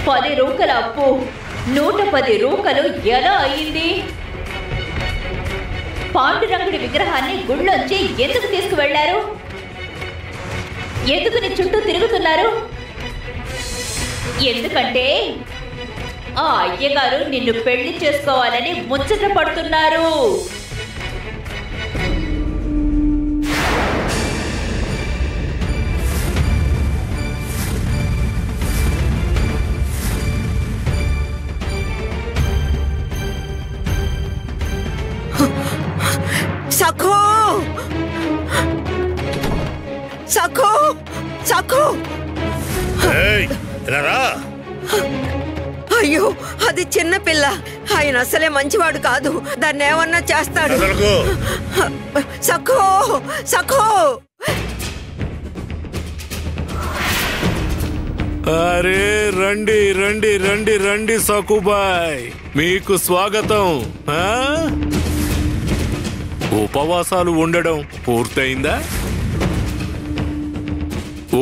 10 రూకల అప్పు 110 రూకలు ఎలా అయింది? పాండురంగుడి విగ్రహాన్ని గుళ్ళొంచి ఎందుకు తీసుకువెళ్లారు? ఎందుకు నీ చుట్టూ తిరుగుతున్నారు? ఎందుకంటే ఆ అయ్యగారు నిన్ను పెళ్లి చేసుకోవాలని ముచ్చట పడుతున్నారు. సఖో సఖో సఖో అయ్యో, అది చిన్న పిల్ల. ఆయన అసలే మంచివాడు కాదు. దాన్ని ఏమన్నా చేస్తాడు. సఖో సఖో. అరే రండి రండి రండి రండి సఖుబాయ్, మీకు స్వాగతం. ఉపవాసాలు ఉండడం పూర్తయిందా?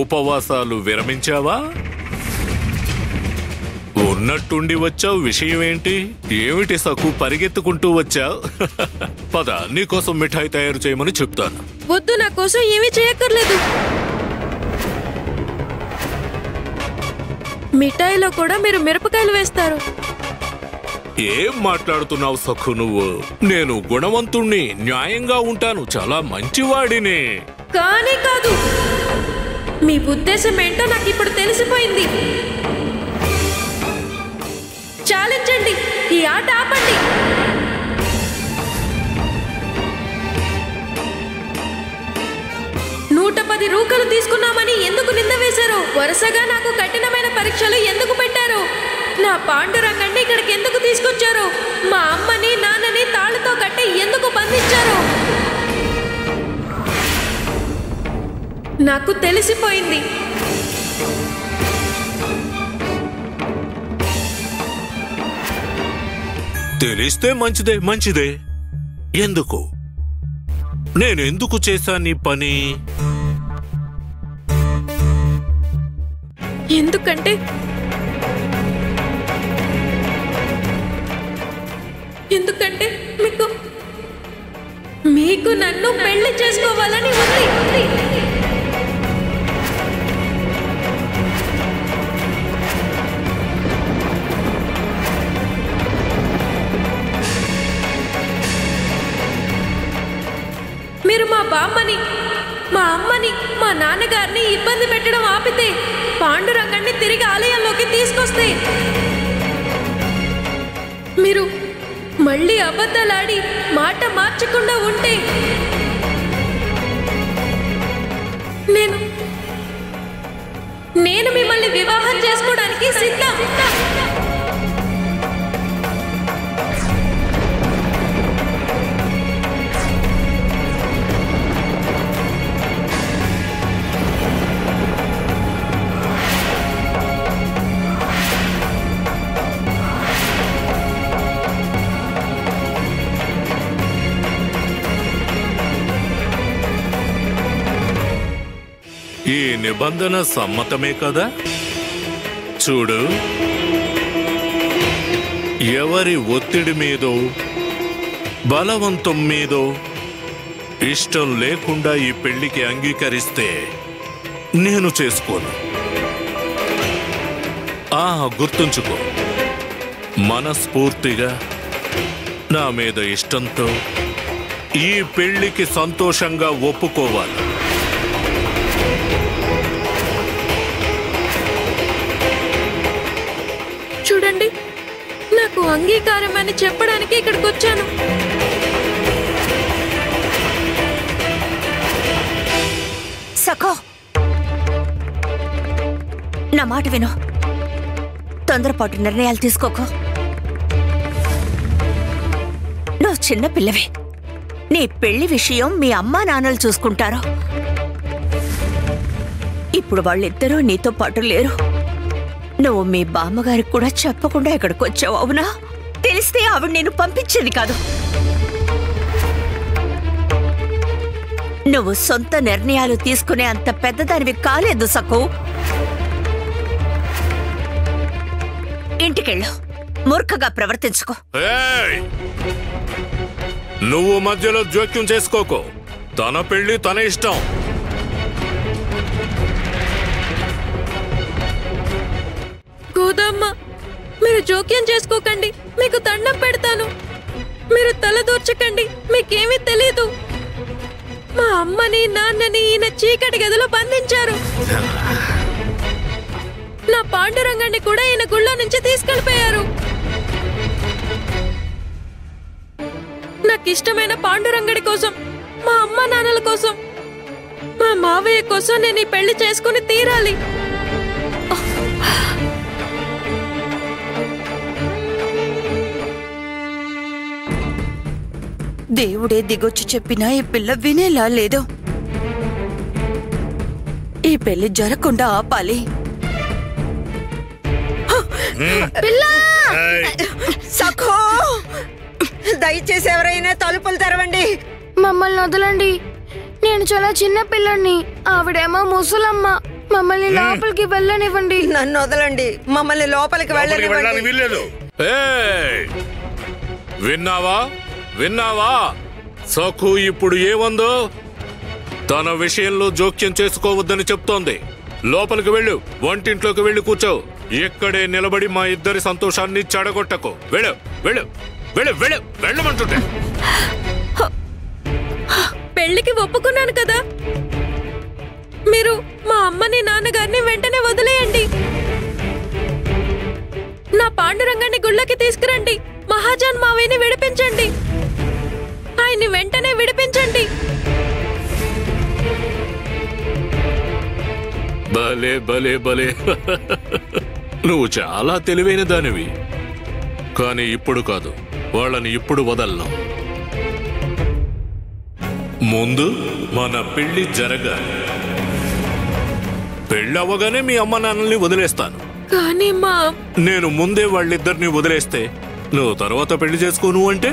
ఉపవాసాలు విరమించావా? ఉన్నట్టుండి వచ్చావు. విషయం ఏంటి? ఏమిటి సఖు పరిగెత్తుకుంటూ వచ్చావు? పద, నీకోసం మిఠాయి తయారు చేయమని చెప్తాను. వద్దు, నా కోసం ఏమీ చేయక్కర్లేదు. మిఠాయిలో కూడా మీరు మిరపకాయలు వేస్తారు. ఏం మాట్లాడుతున్నావు సఖు నువ్వు? నేను గుణవంతుణ్ణి, న్యాయంగా ఉంటాను, చాలా మంచివాడిని. కానీ కాదు, మీ ఉద్దేశం ఏంటో నాకు ఇప్పుడు తెలిసిపోయింది. చాలించండి, ఈ ఆట ఆపండి. $110 రూకలు తీసుకున్నామని ఎందుకు నింద వేశారు? వరుసగా నాకు కఠినమైన పరీక్షలు ఎందుకు పెట్టారు? నా పాండురంగన్ని ఇక్కడికి ఎందుకు తీసుకొచ్చారు? మా అమ్మని నాన్నని తాళ్లతో కట్టి ఎందుకు బంధించారు? నాకు తెలిసిపోయింది. తెలిస్తే మంచిదే మంచిదే. ఎందుకు? నేను ఎందుకు చేశాను ఈ పని? ఎందుకంటే మీకు నన్ను పెళ్లి చేసుకోవాలని ఉంది. మీరు మా బామ్మని, మా అమ్మని, మా నాన్నగారిని ఇబ్బంది పెట్టడం ఆపితే, పాండురంగన్ని తిరిగి ఆలయంలోకి తీసుకొస్తే, మీరు మళ్ళీ అబద్ధాలాడి మాట మార్చకుండా ఉంటే, నేను మిమ్మల్ని వివాహం చేసుకోవడానికి సిద్ధం. ఈ నిబంధన సమ్మతమే కదా? చూడు, ఎవరి ఒత్తిడి మీదో బలవంతం మీదో ఇష్టం లేకుండా ఈ పెళ్లికి అంగీకరిస్తే నేను చేసుకోను. గుర్తుంచుకో, మనస్ఫూర్తిగా నా మీద ఇష్టంతో ఈ పెళ్లికి సంతోషంగా ఒప్పుకోవాలి. చూడండి, నాకు అంగీకారం అని చెప్పడానికి ఇక్కడికి వచ్చాను. సఖో, నా మాట విను. తొందరపాటు నిర్ణయాలు తీసుకోకు. నువ్వు చిన్న పిల్లవే. నీ పెళ్లి విషయం మీ అమ్మా నాన్నలు చూసుకుంటారు. ఇప్పుడు వాళ్ళిద్దరూ నీతో పాటు లేరు. నువ్వు మీ బామ్మగారికి కూడా చెప్పకుండా ఇక్కడికి వచ్చావు, అవునా? తెలిస్తే ఆవిడ నేను పంపించేది కాదు. నువ్వు సొంత నిర్ణయాలు తీసుకునే అంత పెద్దదానివి కాలేదు సఖు. ఇంటికెళ్ళు, మూర్ఖగా ప్రవర్తించుకో. ఏయ్! నువ్వు మధ్యలో జోక్యం చేసుకోకు. తన పెళ్లి తన ఇష్టం. గోదమ్మ, మీరు జోక్యం చేసుకోకండి, మీకు దండం పెడతాను. మీరు తలదూర్చకండి, మీకేమీ తెలీదు. మా అమ్మని నాన్నని ఈయన చీకటి గదిలో బంధించారు. నా పాండురంగాన్ని కూడా ఈయన గుళ్ళో నుంచి తీసుకెళ్లిపోయారు. నాకిష్టమైన పాండురంగడి కోసం, మా అమ్మ నాన్నల కోసం, మా మావయ్య కోసం నేను ఈ పెళ్లి చేసుకుని తీరాలి. దేవుడే దిగొచ్చి చెప్పినా ఈ పిల్ల వినేలా లేదు. ఈ పెళ్లి జరగకుండా ఆపాలి. సఖో, దయచేసి ఎవరైనా తలుపులు తెరవండి. మమ్మల్ని వదలండి, నేను చాలా చిన్న పిల్లని, ఆవిడేమో ముసలమ్మ. మమ్మల్ని లోపలికి వెళ్ళనివ్వండి. నన్ను వదలండి, మమ్మల్ని లోపలికి వెళ్ళనివ్వండి. ఏయ్! విన్నావా విన్నావా? సఖు ఇప్పుడు ఏమందో? తన విషయంలో జోక్యం చేసుకోవద్దని చెప్తోంది. లోపలికి వెళ్ళు, వంటింట్లోకి వెళ్ళి కూర్చో. ఇక్కడే నిలబడి మా ఇద్దరి సంతోషాన్ని చెడగొట్టకు. వెళ్ళు వెళ్ళు వెళ్ళు వెళ్ళు వెళ్ళమంటుంటే. పెళ్లికి ఒప్పుకున్నాను కదా, మీరు మా అమ్మని నాన్నగారిని వెంటనే వదిలేయండి. నా పాండురంగాన్ని గుళ్ళకి తీసుకురండి. మహాజన్ మావయ్యని విడిపించండి. ఆయన్ని వెంటనే విడిపించండి. భలే భలే భలే. నువ్వు చాలా తెలివైన దానివి. కానీ ఇప్పుడు కాదు, వాళ్ళని ఇప్పుడు వదలను. ముందు మన పెళ్లి జరగాలి. పెళ్ళవగానే మీ అమ్మ నాన్నల్ని వదిలేస్తాను. కానీ నేను ముందే వాళ్ళిద్దరిని వదిలేస్తే నువ్వు తర్వాత పెళ్లి చేసుకోను అంటే?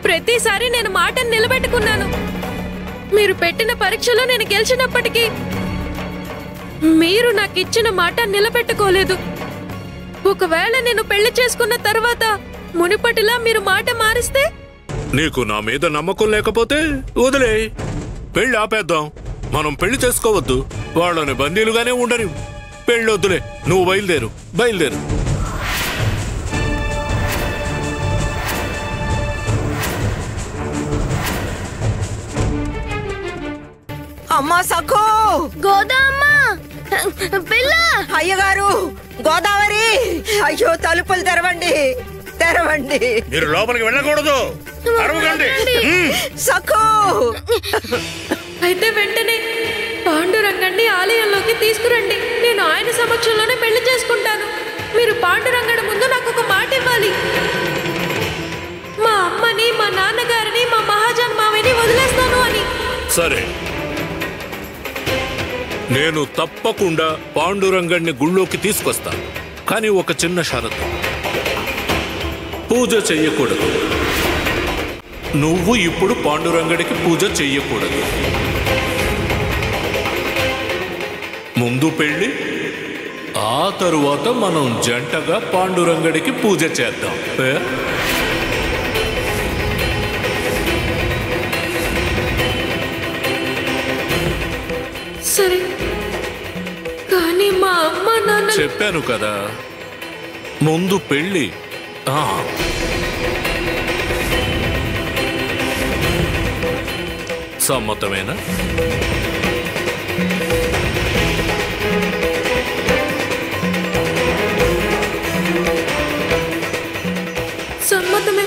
ప్రతిసారి నేను మాటను నిలబెట్టుకున్నాను. మీరు పెట్టిన పరీక్షలో నేను గెలిచినప్పటికీ మీరు నాకు ఇచ్చిన మాట నిలబెట్టుకోలేదు. ఒకవేళ నేను పెళ్లి చేసుకున్న తర్వాత మునిపటిలా మీరు మాట మారిస్తే? నీకు నా మీద నమ్మకం లేకపోతే వదిలే, పెళ్లి ఆపేద్దాం. మనం పెళ్లి చేసుకోవద్దు, వాళ్ళని బందీలుగానే ఉండని. పెళ్ళొద్దులే, నువ్వు బయలుదేరు బయలుదేరు. అమ్మా సఖో, గోదామ్మ, పిల్ల, అయ్యగారు, గోదావరి, అయ్యో తలుపులు తెరవండి తెరవండి. మీరు లోపలికి వెళ్ళకూడదు, అరవకండి. సఖో, అయితే వెంటనే పాండురంగడిని ఆలయంలోకి తీసుకురండి. నేను ఆయన సమక్షంలోనే పెళ్లి చేసుకుంటాను. మీరు పాండురంగడి ముందు నాకు ఒక మాట ఇవ్వాలి. మా అమ్మని, మా నాన్నగారిని, మా మహాజన్ మావయ్యని వదిలేస్తాను అని. సరే, నేను తప్పకుండా పాండురంగడిని గుళ్ళోకి తీసుకొస్తాను. కానీ ఒక చిన్న షరతు, పూజ చెయ్యకూడదు. నువ్వు ఇప్పుడు పాండురంగడికి పూజ చెయ్యకూడదు. ముందు పెళ్లి, ఆ తరువాత మనం జంటగా పాండురంగడికి పూజ చేద్దాం. సరే, కానీ మా అమ్మ నాన్న. చెప్పాను కదా, ముందు పెళ్లి. సమ్మతమేనా? సమ్మతమే.